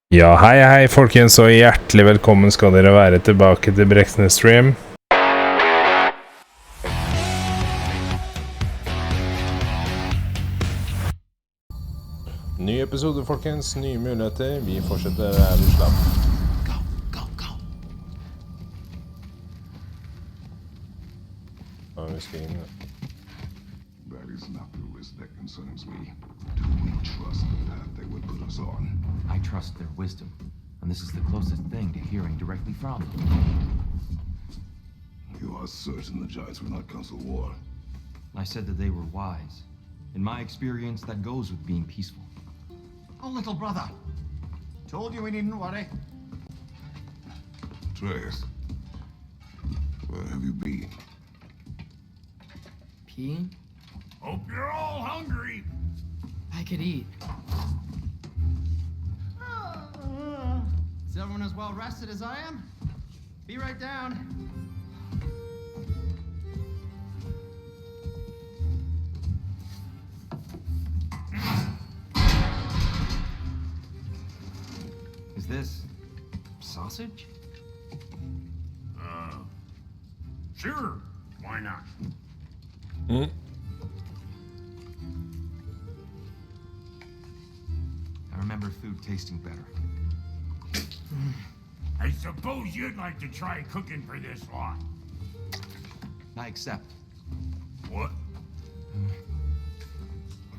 Ja, hei folkens, og hjertelig velkommen skal dere være tilbake til BreXnes stream. Ny episode, folkens. Nye muligheter. Vi fortsetter her vi slapp. Ja, vi skal inn. That is not the risk that concerns me. Do we trust the path they would put us on? I trust their wisdom, and this is the closest thing to hearing directly from them. You are certain the Giants will not counsel war? I said that they were wise. In my experience, that goes with being peaceful. Oh, little brother. Told you we needn't worry. Atreus, where have you been? Peeing? Hope you're all hungry. I could eat. Is everyone as well rested as I am? Be right down. Is this sausage? Sure. Why not? I remember food tasting better. I suppose you'd like to try cooking for this lot. I accept. What?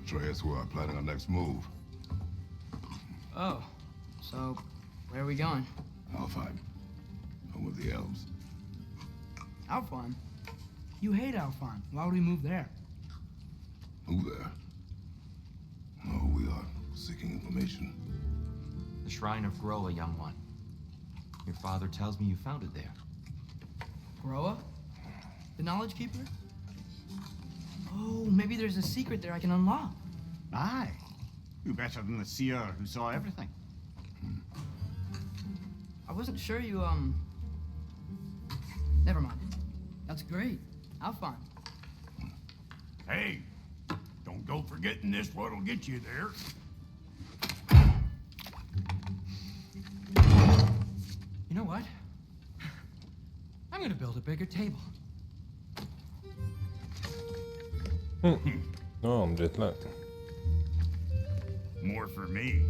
Atreus, we are planning our next move. Oh, so where are we going? Alfheim, home of the elves. Alfheim? You hate Alfheim. Why would we move there? Who there? Oh, we are seeking information. The Shrine of Groa, young one. Your father tells me you found it there. Groa? The Knowledge Keeper? Oh, maybe there's a secret there I can unlock. Aye. You better than the seer who saw everything. I wasn't sure you, Never mind. That's great. Alfheim. Hey, don't go forgetting this what'll get you there. You know what? I'm gonna build a bigger table. Nå, I'm litt lei. More for me.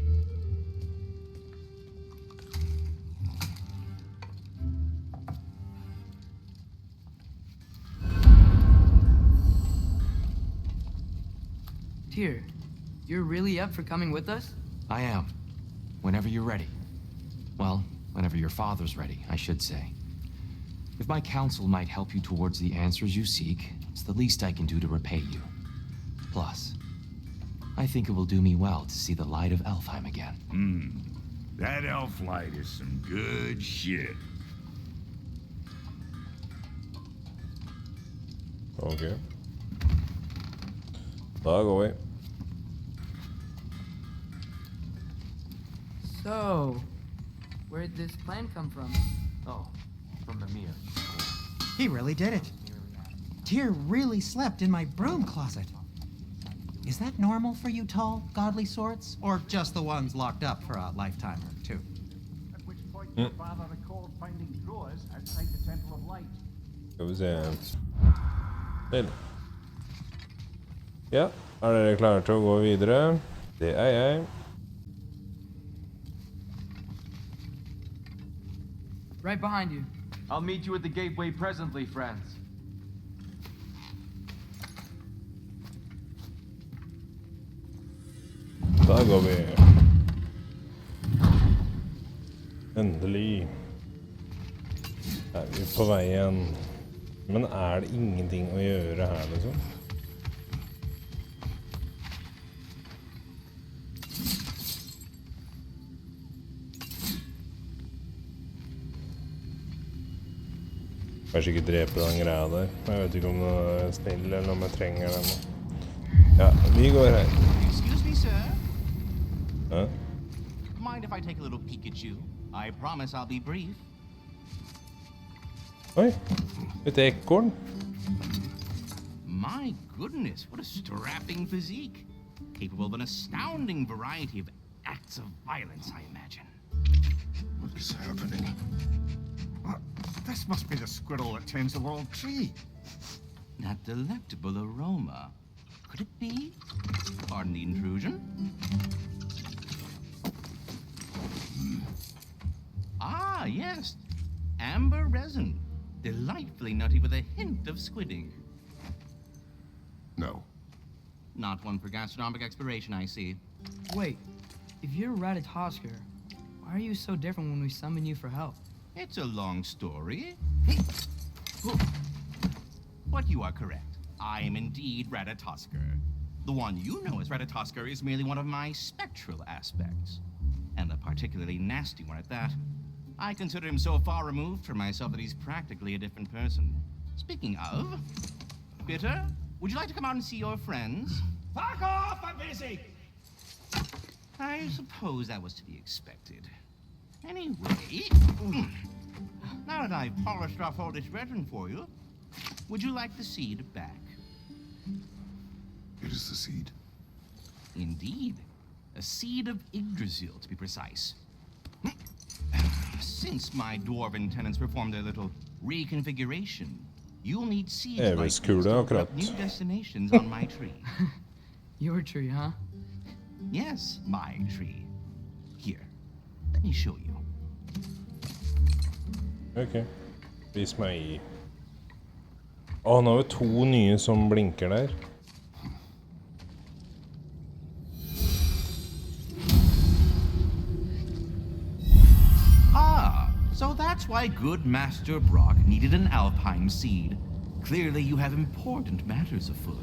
Tyr, you're really up for coming with us? I am. Whenever you're ready. Well, whenever your father's ready, I should say. If my counsel might help you towards the answers you seek, it's the least I can do to repay you. Plus, I think it will do me well to see the light of Alfheim again. That elf light is some good shit. Ok. Da går vi. So, where'd this plan come from? Oh, from Mimir. He really did it. Tyr really slept in my broom closet. Is that normal for you tall, godly sorts? Or just the ones locked up for a lifetime or two? At which point your father recalled finding drawers outside the Temple of Light. Skal vi se. Vel. Ja, dere klare til å gå videre? Det jeg. Right behind you. I'll meet you at the gateway presently, friends. Da går vi. Endelig. Er vi på vei igjen. Men er det ingenting å gjøre her, liksom? Kanskje ikke drepe den greia der. Jeg vet ikke om det er snill eller om jeg trenger den. Ja, vi går her. Excuse me, sir. Hæ? Mind if I take a little Pikachu? I promise I'll be brief. Oi, et ekorn. My goodness, what a strapping physique. Capable of an astounding variety of acts of violence, I imagine. What is happening? This must be the squirrel that tends the world tree. That delectable aroma. Could it be? Pardon the intrusion. Ah, yes. Amber resin. Delightfully nutty with a hint of squidding. No. Not one for gastronomic exploration, I see. Wait, if you're Ratatosker, why are you so different when we summon you for help? It's a long story. But you are correct. I am indeed Ratatosker. The one you know as Ratatosker is merely one of my spectral aspects. And a particularly nasty one at that. I consider him so far removed from myself that he's practically a different person. Speaking of, Bitter, would you like to come out and see your friends? Fuck off! I'm busy! I suppose that was to be expected. Anyway, now that I've polished off all this resin for you, would you like the seed back? It is the seed. Indeed. A seed of Yggdrasil, to be precise. Since my dwarven tenants performed their little reconfiguration, you'll need seeds Det är like väl these kul to open akkurat. up new destinations on my tree. Your tree, huh? Yes, my tree. Here, let me show you. Ok. Vis meg i. Å, nå har vi 2 nye som blinker der. Ah, so that's why good Master Brock needed an alpine seed. Clearly you have important matters afoot.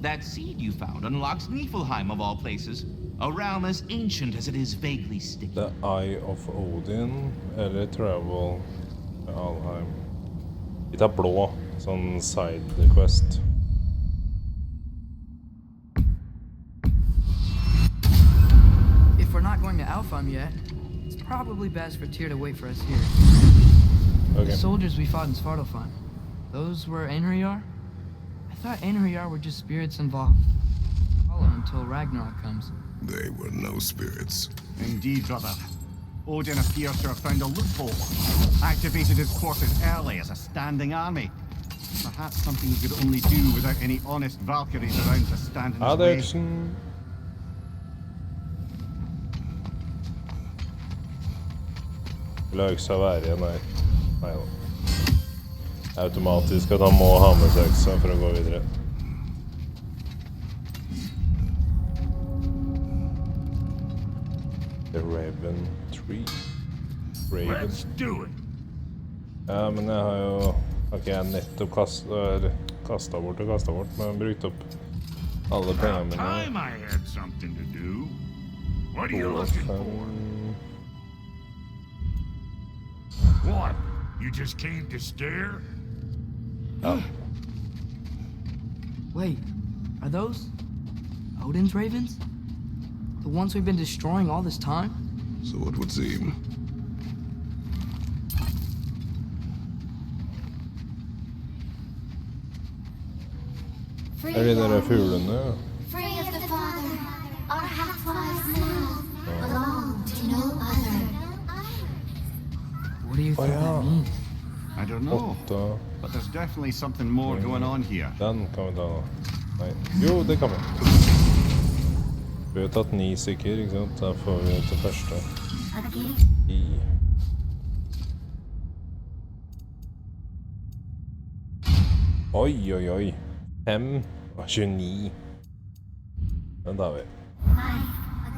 That seed you found unlocks Niflheim of all places, a realm as ancient as it is vaguely sticky. The Eye of Odin, eller Travel Alheim. Vi tar blå, sånn side quest. If we're not going to Alfheim yet, it's probably best for Tyr to wait for us here. Ok. The soldiers we fought in Svartalfheim, those were Einherjar? I thought Einherjar were just spirits involved until Ragnarok comes. They were no spirits. Indeed, brother. Odin appears to have found a loophole. Activated his forces early as a standing army. Perhaps something he could only do without any honest Valkyries around to stand in his way. Adersen. Lag seg være igjen her. Nei da. Automatisk at han må ha med seg øksa for å gå videre. The Raven Tree. Raven. do it! Ja, men jeg har jo... Ok, jeg har nettopp kastet bort, men brukt opp alle pengene mine. I had something to do. What What? You just came to stare? Ja. Wait, are those Odin's ravens? The ones we've been destroying all this time? So it would seem. Er de der fuglene? Free of the Father, our half-lives now belong to no other. What do you think that means? I don't know, 8. but there's definitely something more going on here. Den kan vi ta nå. Nei. Jo, det kan vi. Vi har tatt 9 stykker, ikke sant? Da får vi til første. I. Oi, oi, oi. 5 og 29. Den tar vi.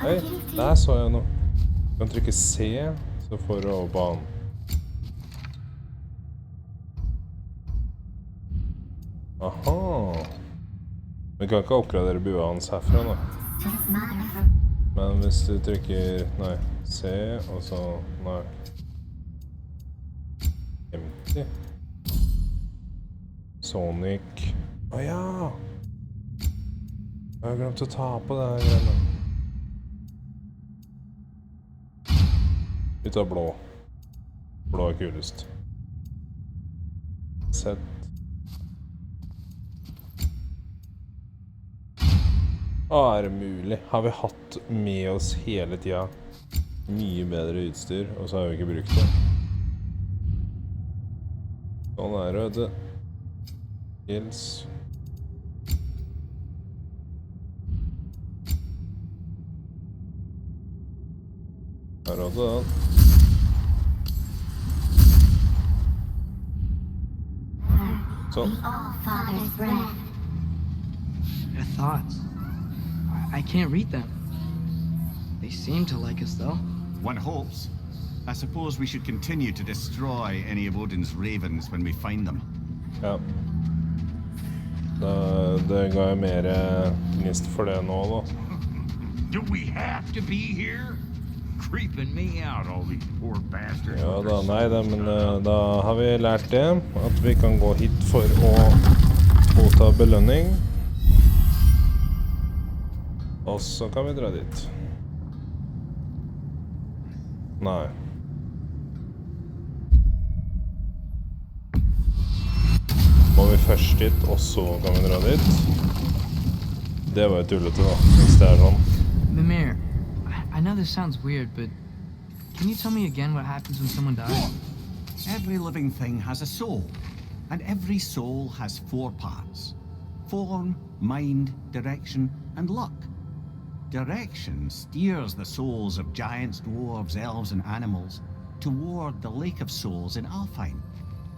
Hei, der så jeg noe. Du kan trykke C, så får du over banen. Aha. Vi kan ikke oppgradere bua hans herfra da. Men hvis du trykker, nei, C, og så, nei. 50. Sonic. Åja! Jeg har glemt å ta på det her greiene. Vi tar blå. Blå er kulest. Sett. Er det mulig? Har vi hatt med oss hele tida Mye bedre utstyr, og så har vi ikke brukt det. Sånn er det, vet du. Gils. Her hadde den. Sånn. All-Father's breath. Their thoughts. I can't read them. They seem to like us, though. One hopes. I suppose we should continue to destroy any of Odin's ravens when we find them. Ja. Det ga jeg mer gnist for det nå, da. Do we have to be here? Creeping me out, all these poor bastards. Ja da, nei da, men da har vi lært det, at vi kan gå hit for å motta belønning. Og så kan vi dra dit. Nei. Må vi først dit, og så kan vi dra dit. Det var jo tullete da, hvis det er sånn. Mimir, I know this sounds weird, but can you tell me again what happens when someone dies? Every living thing has a soul, and every soul has 4 parts. Form, mind, direction, and luck. Direction steers the souls of giants, dwarves, elves, and animals toward the Lake of Souls in Alfheim,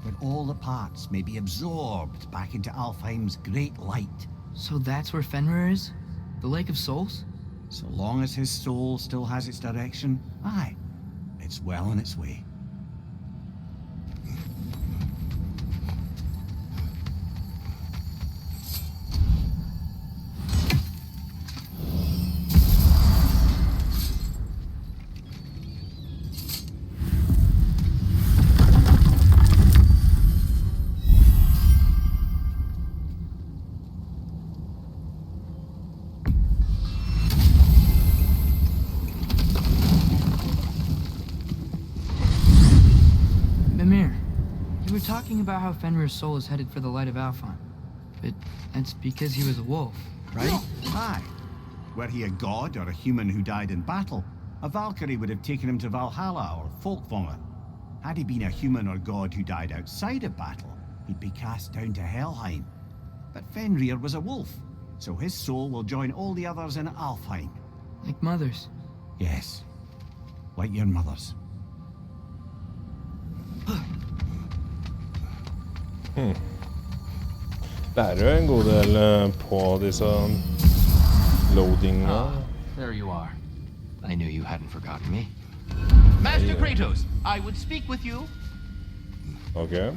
where all the parts may be absorbed back into Alfheim's great light. So that's where Fenrir is? The Lake of Souls? So long as his soul still has its direction, aye, it's well on its way. Talking about how Fenrir's soul is headed for the light of Alfheim. But that's because he was a wolf, right? Aye. Were he a god or a human who died in battle, a Valkyrie would have taken him to Valhalla or Folkvånger. Had he been a human or god who died outside of battle, he'd be cast down to Helheim. But Fenrir was a wolf, so his soul will join all the others in Alfheim. Like mothers. Yes. Like your mothers. Lærer jo en god del på disse loadingene. There you are. I knew you hadn't forgotten me. Master Kratos, I would speak with you. Okay.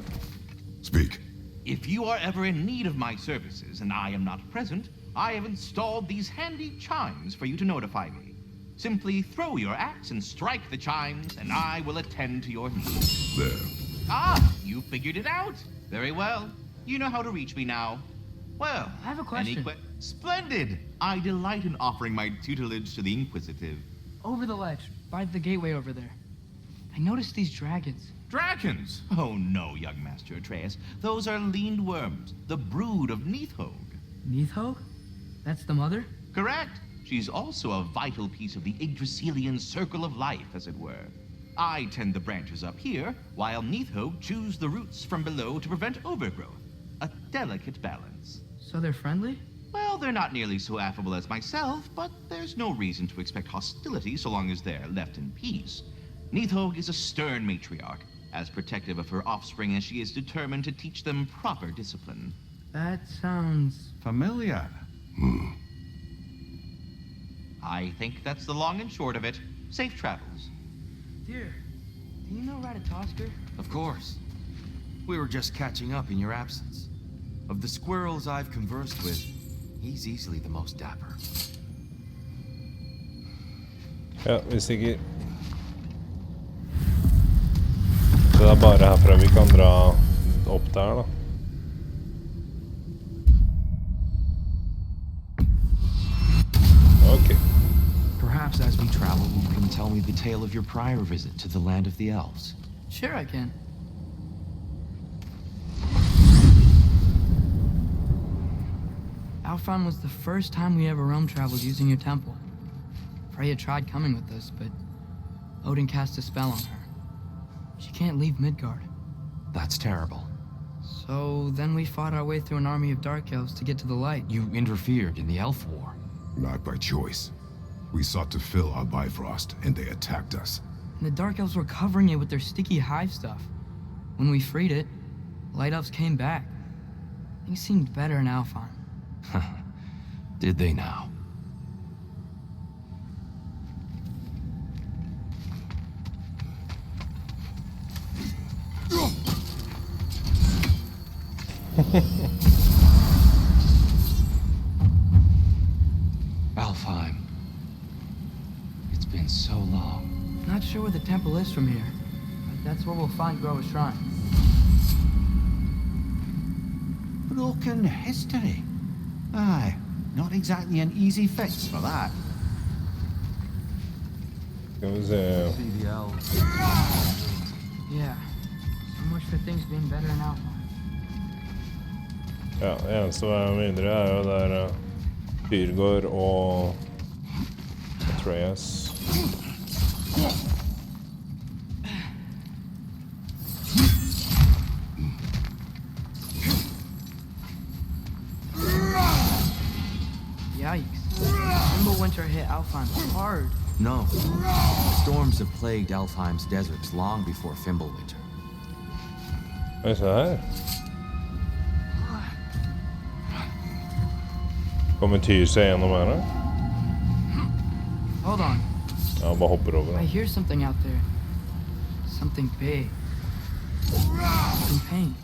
Speak. If you are ever in need of my services and I am not present, I have installed these handy chimes for you to notify me. Simply throw your axe and strike the chimes, and I will attend to your needs. There. Ah, you figured it out. Very well. You know how to reach me now. Well, I have a question. Splendid! I delight in offering my tutelage to the inquisitive. Over the ledge, by the gateway over there. I noticed these dragons. Dragons? Oh no, young Master Atreus. Those are lean worms, the brood of Nidhogg. Nidhogg? That's the mother? Correct. She's also a vital piece of the Yggdrasilian circle of life, as it were. I tend the branches up here, while Nidhogg chews the roots from below to prevent overgrowth. A delicate balance. So they're friendly? Well, they're not nearly so affable as myself, but there's no reason to expect hostility so long as they're left in peace. Nidhogg is a stern matriarch, as protective of her offspring as she is determined to teach them proper discipline. That sounds... familiar. I think that's the long and short of it. Safe travels. Dear, do you know Ratatoskr? Of course. We were just catching up in your absence. Of the squirrels I've conversed with, he's easily the most dapper. Ja, vi stikker. Så det er bare herfra vi kan dra opp der da. Okay. Perhaps as we travel, you can tell me the tale of your prior visit to the land of the elves. Sure I can. Alfheim was the first time we ever realm traveled using your temple. Freya tried coming with us, but Odin cast a spell on her. She can't leave Midgard. That's terrible. So then we fought our way through an army of dark elves to get to the light. You interfered in the Elf War. Not by choice. We sought to fill our Bifrost, and they attacked us. And the dark elves were covering it with their sticky hive stuff. When we freed it, light elves came back. Things seemed better in Alfheim. Did they now? Alfheim. It's been so long. Not sure where the temple is from here, but that's where we'll find Groa's shrine. Broken history. Aye, not exactly an easy fix for that. Skal vi se. Yeah, so much for things being better in Alfheim. Ja, det eneste veien videre er jo der Tyrgård og Atreus. Yikes. Winter hit Alfheim hard. No. Storms have plagued Alfheim's deserts long before Fimbulwinter. Oi, se her. Kommer Tyr seg gjennom her, da? Hold on. Ja, bare hopper over I den. hear something out there. Something big. In pain.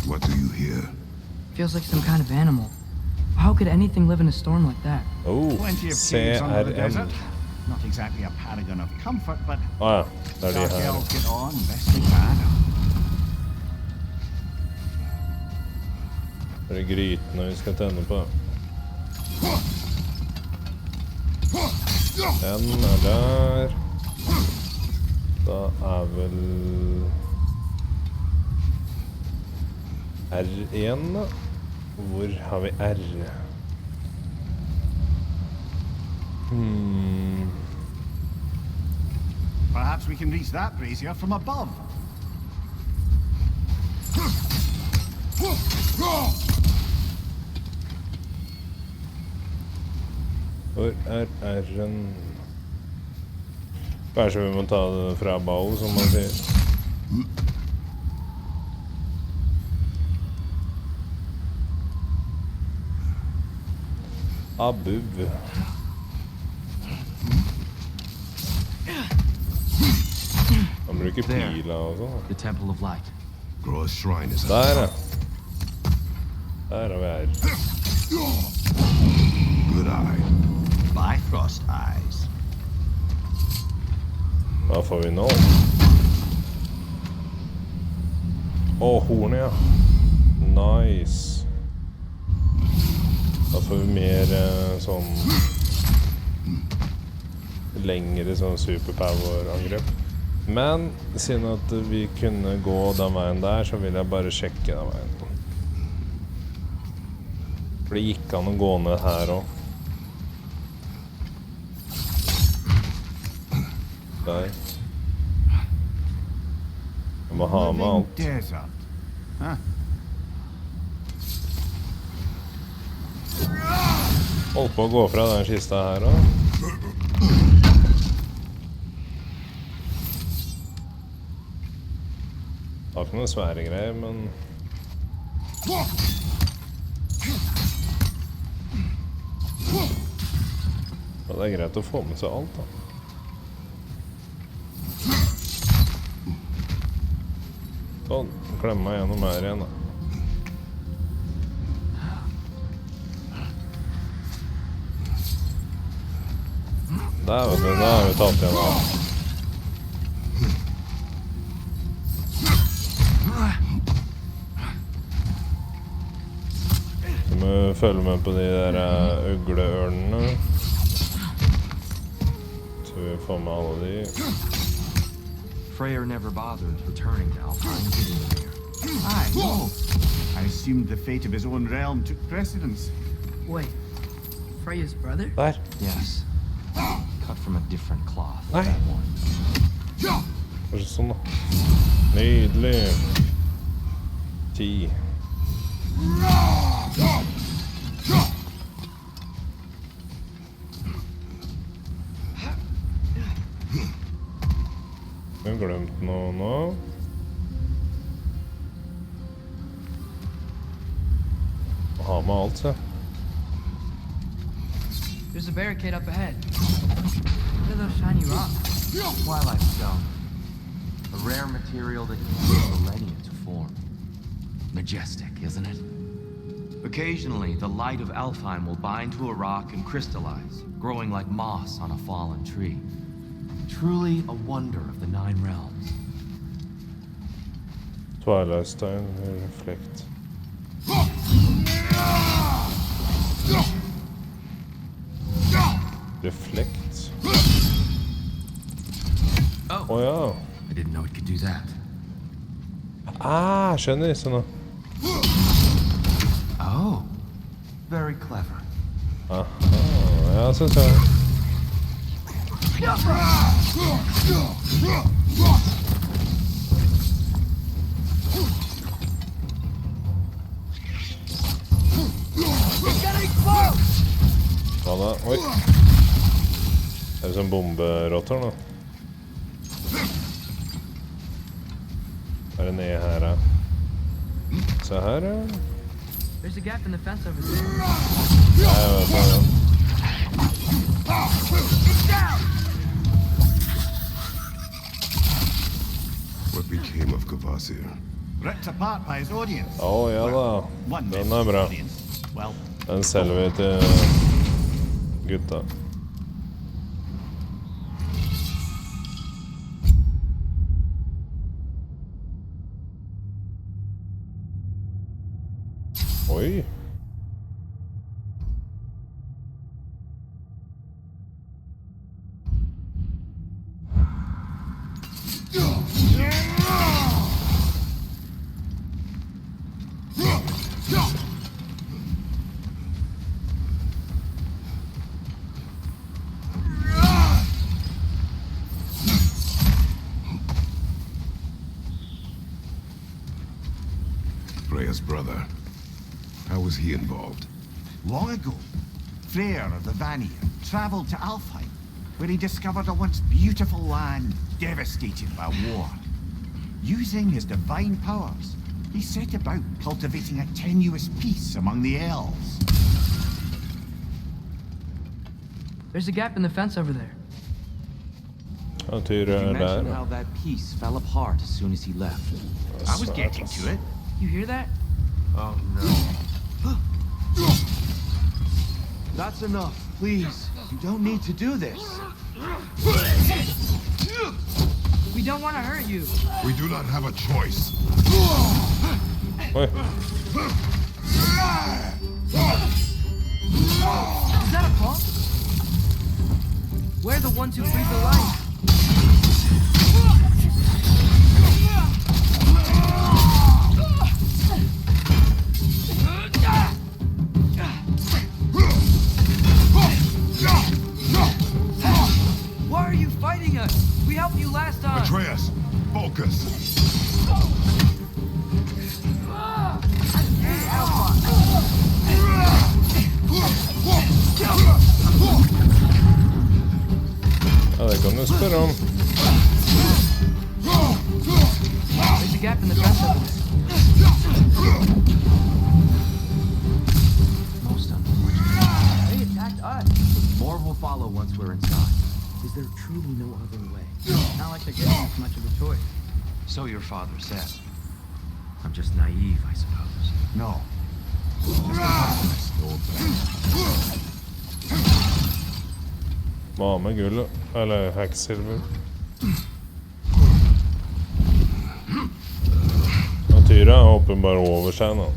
What do you hear? Feels like some kind of animal. How could anything live in a storm like that? Oh, Plenty of caves under the CRM. desert. Not exactly a paragon of comfort, but Ja, det er de dark her. elves get on best they can. Det er grytene vi skal tenne på. Den er der. Da er vel R1 da. Hvor har vi R? Perhaps we can reach that brazier from above. Hvor er R-en? Kanskje vi må ta det fra BoW, som man sier. Abuv. Han bruker pila og sånn. The Temple of Light. Groa's shrine is Der, ja. Der har vi R. Good eye. Bifrost eyes. Hva får vi nå? Å, hornet, ja. Nice. Da får vi mer sånn lengre sånn superpower-angrep. Men siden at vi kunne gå den veien der, så vil jeg bare sjekke den veien. For det gikk an å gå ned her også. Der. Jeg må ha med alt. Desert. Huh? Holdt på å gå fra den kista her også. Det var ikke noen svære greier, men... Ja, det er greit å få med seg alt, da. Sånn, klemmer meg gjennom her igjen, da. Der, vet du, da har vi tatt igjen, da. Så må vi følge med på de der øgleørnene. Så vi får med alle de. Freyr never bothered returning to Alfheim, did he? Aye, no. I assumed the fate of his own realm took precedence. Wait, Freya's brother? Der. Yes. Cut from a different cloth. Nei. That one. Kanskje sånn da. Nydelig. 10. Jeg har glemt noe nå. Å ha med alt, se. There's a barricade up ahead. What are those shiny rocks? Twilight stone. A rare material that can take millennia to form. Majestic, isn't it? Occasionally, the light of Alfheim will bind to a rock and crystallize, growing like moss on a fallen tree. Truly a wonder of the 9 realms. Twilight Stone, reflect. Reflect. Oh, Ja. I didn't know it could do that. Ah, skjønner ikke nå. Oh, very clever. Aha, ja, synes jeg. Hva da? Oi. Er det sånn bomberotter nå? Er det ned her, ja? Se her, ja. There's a gap in the fence over there. Ja, jeg vet det, ja. What became of Kvasir? Ripped apart by his audience. Å, ja da. One Den member er of the bra. audience. Well, Den selger vi til gutta. Oi. Freya's brother. How was he involved? long ago, Freyr of the Vanir traveled to Alfheim, where he discovered a once beautiful land devastated by war. Using his divine powers, he set about cultivating a tenuous peace among the elves. There's a gap in the fence over there. Han tyr You mentioned der. how that piece fell apart as soon as he left. I was getting to it. You hear that? Oh no. That's enough, please. You don't need to do this. We don't want to hurt you. We do not have a choice. Oi. Is that a pump? We're the ones who breathe the light. Why are you fighting us? We helped you last time. Atreus, focus. Ja, det kan du spørre om. There's a gap in the fence over there. Most unfortunate. They attacked us. More will follow once we're inside. Is there truly no other way? Not like they're giving us much of a choice. So your father said. I'm just naive, I suppose. No. Just a harmless old friend. Hva med gullet? Eller hacksilver? Og tyra hopper bare over seg nå.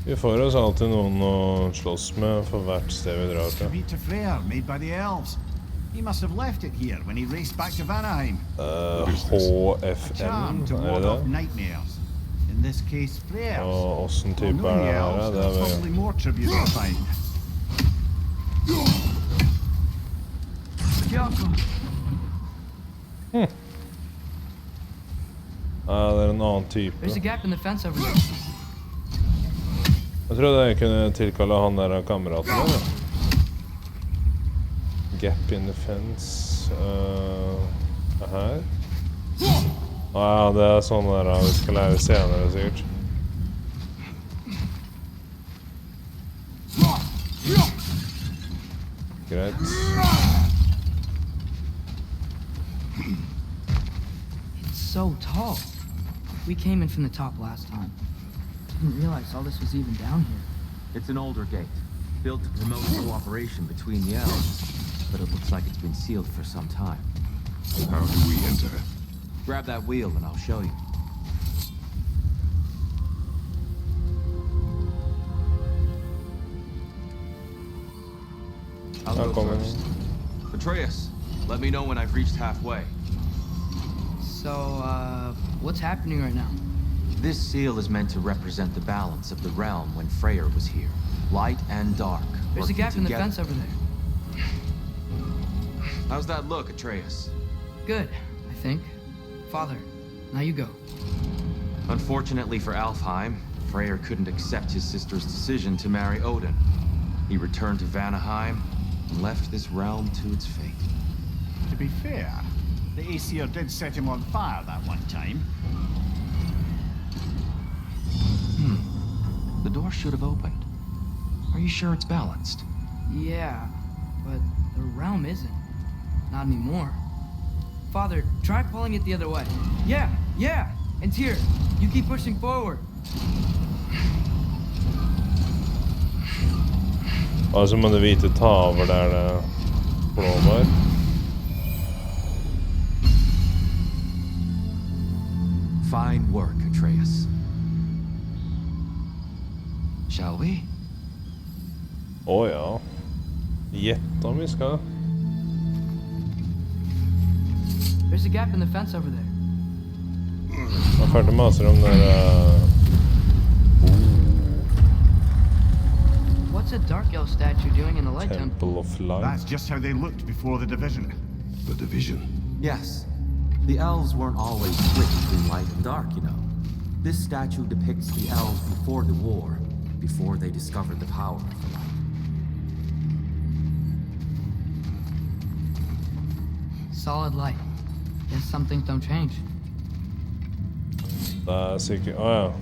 Vi får oss alltid noen å slåss med for hvert sted vi drar til. Tribute to Freyr made by the elves. He must have left it here when he raced back to Vanaheim. A HFN, charm to är det ward off det? nightmares. In this case, prayers. Ja, och sån Well, typ knowing the är elves, det there's där. probably more tribute to find. Ja, det är en annan typ. There's a gap in the fence over there. Jag trodde jag kunde tillkalla han där kameraten eller? Gap in the fence. Här. Ja, det är sådana där vi ska lära senare säkert. Grejt. It's so tall. We came in from the top last time. Didn't realize all this was even down here. It's an older gate, built to promote cooperation between the elves, but it looks like it's been sealed for some time. How do we enter? Grab that wheel and I'll show you. I'll go first. Atreus, let me know when I've reached halfway. So, what's happening right now? This seal is meant to represent the balance of the realm when Freyr was here. Light and dark. There's a working gap in the together. fence over there. How's that look, Atreus? Good, I think. Father, now you go. Unfortunately for Alfheim, Freyr couldn't accept his sister's decision to marry Odin. He returned to Vanaheim and left this realm to its fate. To be fair, the Aesir did set him on fire that one time. The door should have opened. Are you sure it's balanced? Yeah, but the realm isn't. Not anymore. Father, try pulling it the other way. Yeah! And Tyr, you keep pushing forward. Ja, så man det vita tavlor där det blåmar. Fine work, Atreus. Shall we? Åh ja. Jättom vi ska. There's a gap in the fence over there. Jag hörde massor om där... What's a dark elf statue doing in the light temple? Temple of Light. That's just how they looked before the division. The division. Yes. The elves weren't always split between light and dark, you know. This statue depicts the elves before the war, before they discovered the power of the light. Solid light. Guess some things don't change. Där säkert... Ja.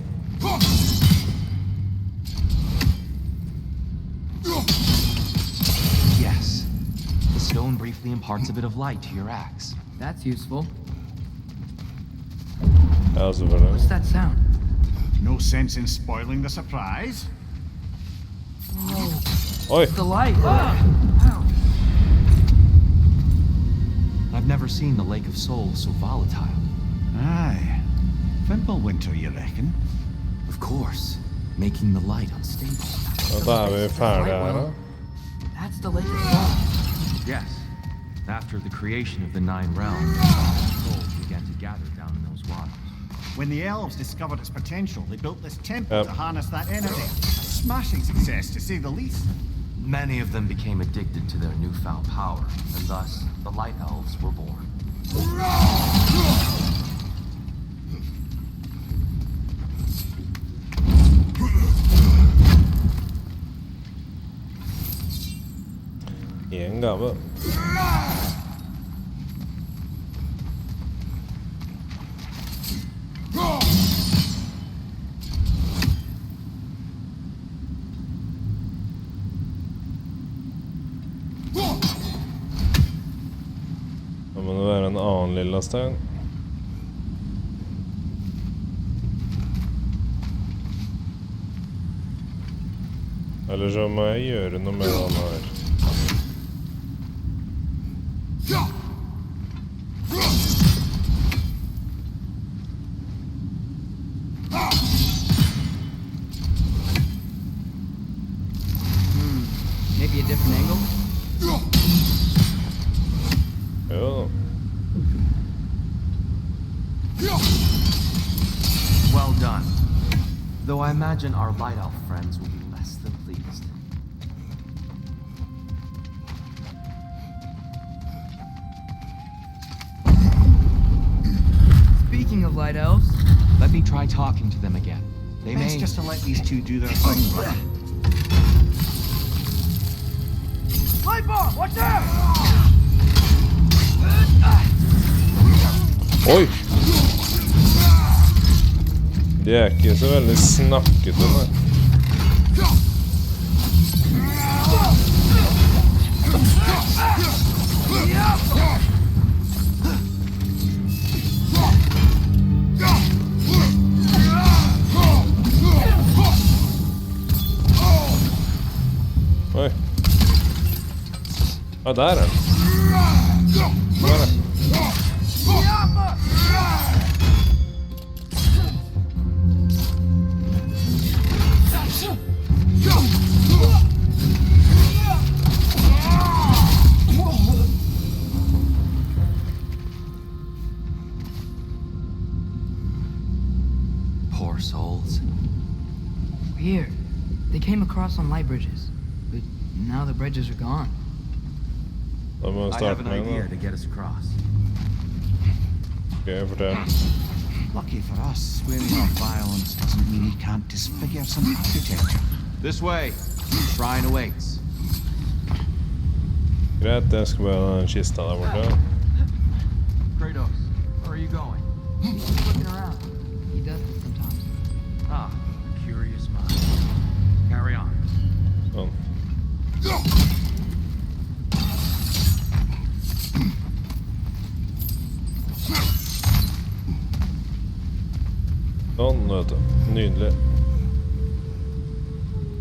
Yes. The stone briefly imparts a bit of light to your axe. That's useful. Ja, så var det. What's that sound? No sense in spoiling the surprise. Oj! The light! Ow! I've never seen the Lake of Souls so volatile. Aye. Fimbulwinter, you reckon? Of course, making the light unstable. Ja, där är vi färdiga här. That's the Lake of Souls. Yes. After the creation of the Nine Realms, souls began to gather down in those waters. When the elves discovered its potential, they built this temple Yep. to harness that energy. A smashing success, to say the least. Many of them became addicted to their newfound power, and thus the Light Elves were born. En gabbe. Ja, men det är en annan lilla sten. Eller så må jag göra något med den här. Maybe a different angle? Though I imagine our light elf friends will be less than pleased. Speaking of light elves, Let me try talking to them again. They Best may... just to let these two do their thing, brother. light bomb! Watch out! Oi! De er ikke så veldig snakkete, nei. Oi. Ja, der er den. Der er den. Poor souls. Weird. They came across on light bridges, but now the bridges are gone. Da må vi I have starte an med idea den. to get us across. Ok, fortell. Lucky for us, swearing off violence doesn't mean we can't disfigure some architecture. This way. Shrine awaits. Greit, jeg skal bare ha den kista der borte. Kratos, where are you going? He's looking around. He does this sometimes. Ah, a curious mind. Carry on. Sånn. Sånn, vet du. Nydelig.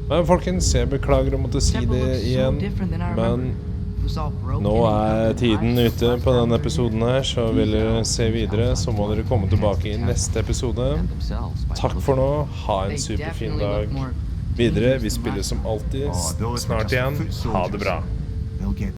Men folkens, jeg beklager å måtte si Temple det looks so igjen, different than I men remember. It was all broken nå and er covered in tiden ice. ute på denne episoden her, så vil dere se videre, så må dere komme tilbake i neste episode. And themselves by the Takk look for of nå, ha en They superfin definitely look dag more videre. dangerous Vi than spiller last som time. alltid Oh, those were snart just igjen. foot Ha det soldiers. bra. They'll get